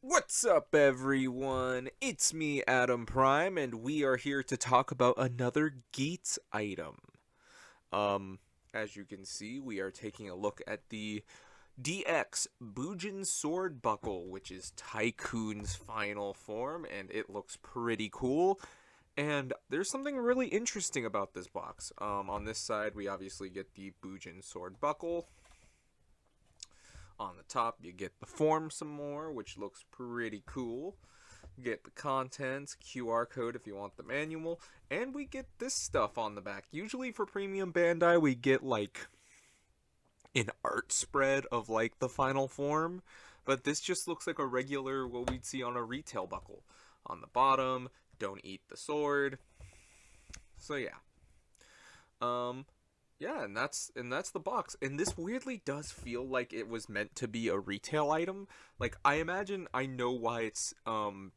What's up, everyone? It's me, Adam Prime, and we are here to talk about another Geats item. Um, as you can see, we are taking a look at the DX Bujin Sword Buckle, which is Tycoon's final form, and it looks pretty cool. And there's something really interesting about this box. On this side, we obviously get the Bujin Sword Buckle. On the top, you get the form some more, which looks pretty cool. You get the contents, QR code if you want the manual, and we get this stuff on the back. Usually for Premium Bandai, we get like an art spread of like the final form, but this just looks like a regular what we'd see on a retail buckle. On the bottom, don't eat the sword. So yeah. Um yeah, and that's the box. And this weirdly does feel like it was meant to be a retail item. Like I know why it's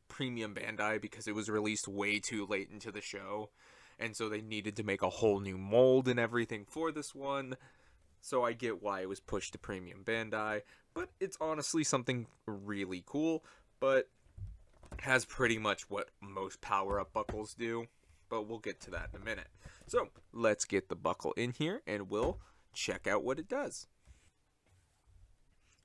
Premium Bandai, because it was released way too late into the show. And so they needed to make a whole new mold and everything for this one. So I get why it was pushed to Premium Bandai, but it's honestly something really cool, but has pretty much what most power-up buckles do, but we'll get to that in a minute. So let's get the buckle in here and we'll check out what it does.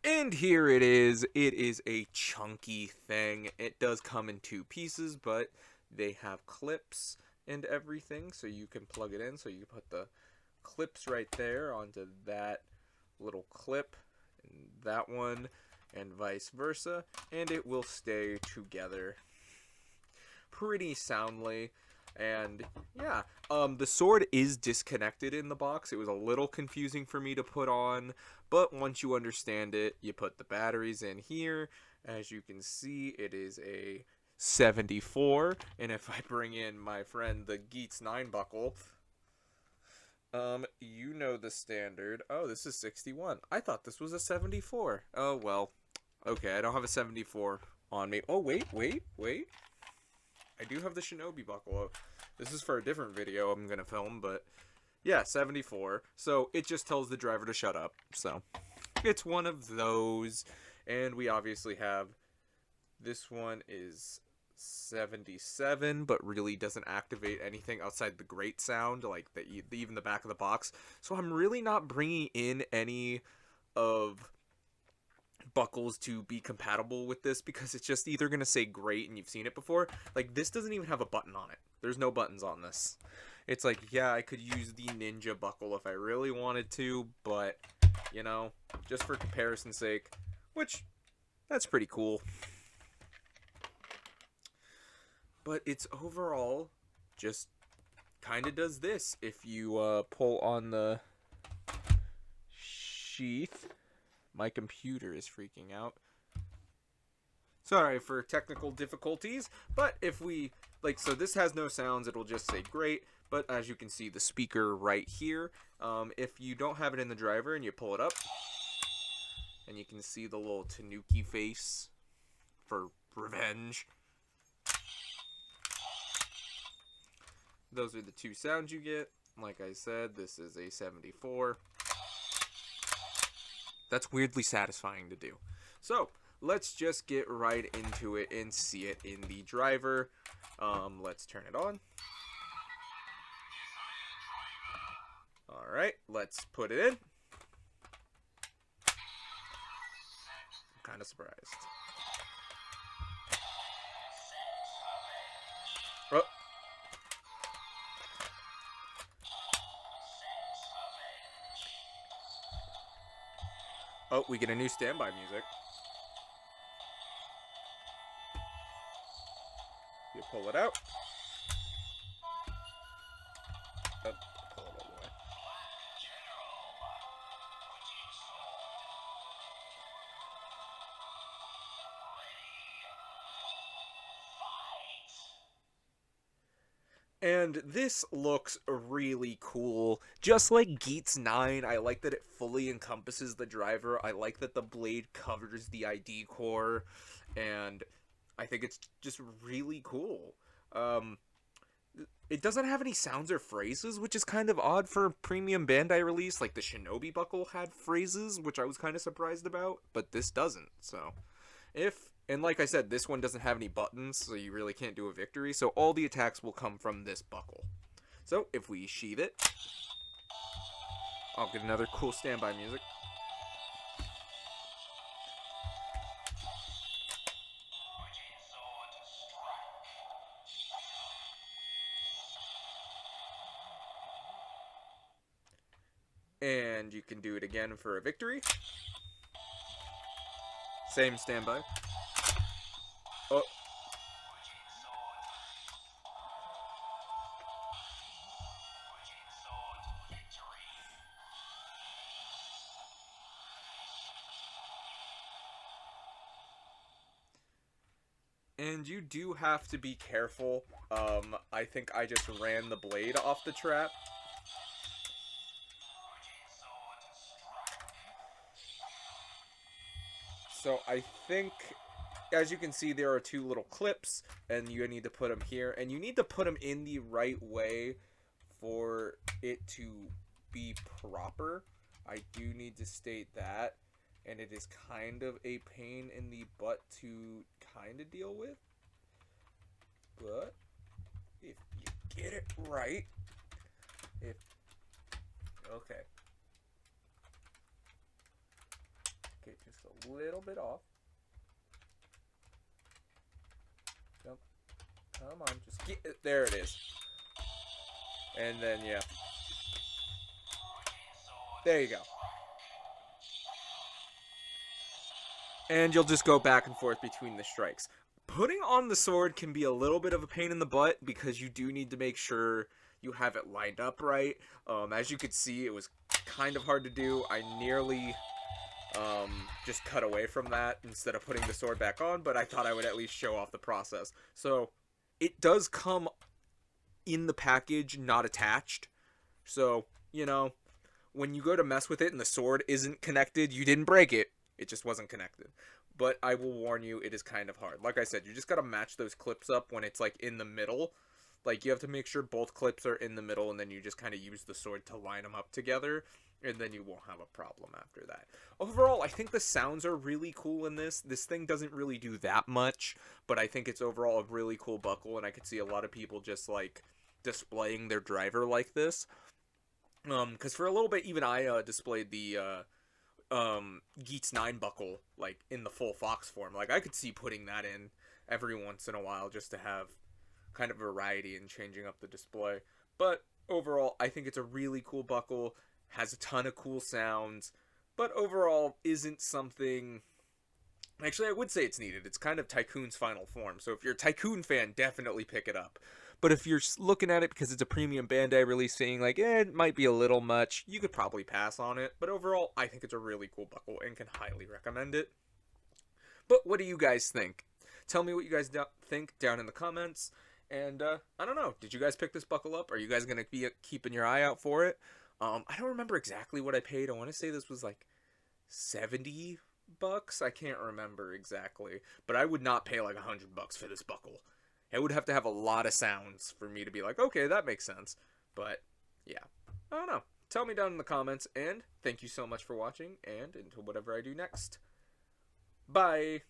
And here it is. It is a chunky thing. It does come in two pieces, but they have clips and everything, so you can plug it in. So you put the clips right there onto that little clip, and that one, and vice versa, and it will stay together pretty soundly. And yeah, the sword is disconnected in the box. It was a little confusing for me to put on, but once you understand it, you put the batteries in here. As you can see, it is a 74, and if I bring in my friend the Geats 9 buckle, you know the standard. Oh, this is 61. I thought this was a 74. Oh, well. Okay, I don't have a 74 on me. Oh, wait. I do have the Shinobi buckle. This is for a different video I'm gonna film, but yeah, 74. So it just tells the driver to shut up. So it's one of those. And we obviously have this one is 77, but really doesn't activate anything outside the great sound, like even the back of the box. So I'm really not bringing in any of buckles to be compatible with this, because it's just either going to say great and you've seen it before. Like, this doesn't even have a button on it. There's no buttons on this. It's like, yeah, I could use the ninja buckle if I really wanted to, but, you know, just for comparison's sake, which, that's pretty cool. But it's overall just kind of does this. If you pull on the sheath, my computer is freaking out. Sorry for technical difficulties, but if we, like, so this has no sounds, it'll just say great, but as you can see, the speaker right here, if you don't have it in the driver and you pull it up, and you can see the little Tanuki face for revenge. Those are the two sounds you get. Like I said, this is a 74. That's weirdly satisfying to do. So, let's just get right into it and see it in the driver. Let's turn it on. Alright, let's put it in. I'm kind of surprised. Oh. Oh, we get a new standby music. You pull it out. Oh, pull it all the way. And this looks really cool. Just like Geats 9, I like that it fully encompasses the driver. I like that the blade covers the ID core. And I think it's just really cool. Um, it doesn't have any sounds or phrases, which is kind of odd for a premium Bandai release. Like the Shinobi buckle had phrases, which I was kind of surprised about, but this doesn't. So, if And like I said, this one doesn't have any buttons, so you really can't do a victory. So all the attacks will come from this buckle. So if we sheath it, I'll get another cool standby music. And you can do it again for a victory. Same standby. Oh. And you do have to be careful. I think I just ran the blade off the trap. So I think, as you can see, there are two little clips, and you need to put them here, and you need to put them in the right way for it to be proper. I do need to state that, and it is kind of a pain in the butt to kind of deal with, but if you get it right, okay, just a little bit off. Come on, just get it. There it is. And then, yeah. There you go. And you'll just go back and forth between the strikes. Putting on the sword can be a little bit of a pain in the butt because you do need to make sure you have it lined up right. As you could see, it was kind of hard to do. I nearly just cut away from that instead of putting the sword back on, but I thought I would at least show off the process. So it does come in the package, not attached. So, you know, when you go to mess with it and the sword isn't connected, you didn't break it. It just wasn't connected. But I will warn you, it is kind of hard. Like I said, you just gotta match those clips up when it's like in the middle. Like, you have to make sure both clips are in the middle, and then you just kind of use the sword to line them up together, and then you won't have a problem after that. Overall, I think the sounds are really cool in this. This thing doesn't really do that much, but I think it's overall a really cool buckle, and I could see a lot of people just, like, displaying their driver like this. Because for a little bit, even I displayed the Geats 9 buckle, like, in the full Fox form. Like, I could see putting that in every once in a while just to have kind of variety and changing up the display. But overall, I think it's a really cool buckle, has a ton of cool sounds, but overall isn't something... Actually, I would say it's needed. It's kind of Tycoon's final form, so if you're a Tycoon fan, definitely pick it up. But if you're looking at it because it's a premium Bandai release, saying like, it might be a little much, you could probably pass on it. But overall, I think it's a really cool buckle and can highly recommend it. But what do you guys think? Tell me what you guys think down in the comments. And I don't know, did you guys pick this buckle up? Are you guys going to be keeping your eye out for it? I don't remember exactly what I paid. I want to say this was like $70. I can't remember exactly, but I would not pay like $100 for this buckle. It would have to have a lot of sounds for me to be like, okay, that makes sense. But yeah, I don't know. Tell me down in the comments, and thank you so much for watching, and until whatever I do next. Bye!